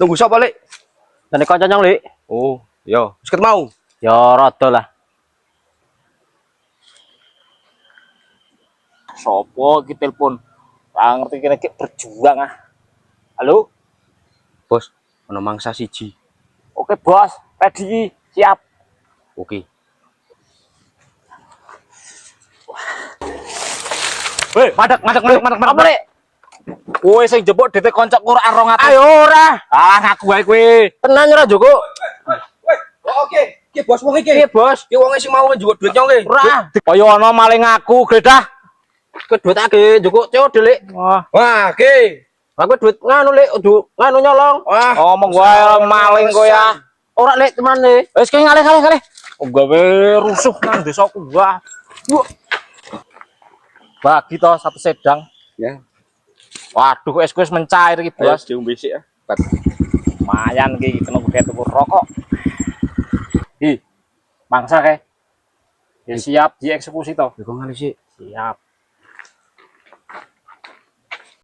Tunggu sapa, Lek? Dan kanca nyong, Lik. Oh, yo, wis ket mau. Ya rada lah. Sopo iki telepon? Ora ngerti kene iki berjuang ah. Halo? Bos, ono mangsa siji. Oke, Bos. Ready, siap. Oke. Weh, madek. Apa, Lik? Kowe sing jebuk DT konco Quran 200. Ayo ora. Ah, ngaku wae kowe. Tenan ora, Joko? Oke. Ki bos wong iki. Piye, Bos? Ki wong sing mau njupuk duit nyong ki. Ora. Kaya ana maling ngaku, gledah. Ke duit ake, Joko code, Lek. Wah, Wah, ki. aku duit nganu, Lik, nganu nyolong. Wah, Ngomong wae maling kowe ya. ora Lek temane. Wis ki ngalih. Oh, gawe rusuh nang desaku gua. Yuk. Bagi to satu sedang. Ya. Waduh, wis mencair iki, Bos. Diombe sik ya. Lumayan iki kena pakai tuku rokok. Hi. Mangsa kae. Ya siap dieksekusi to. Joko ngalih sik. Siap.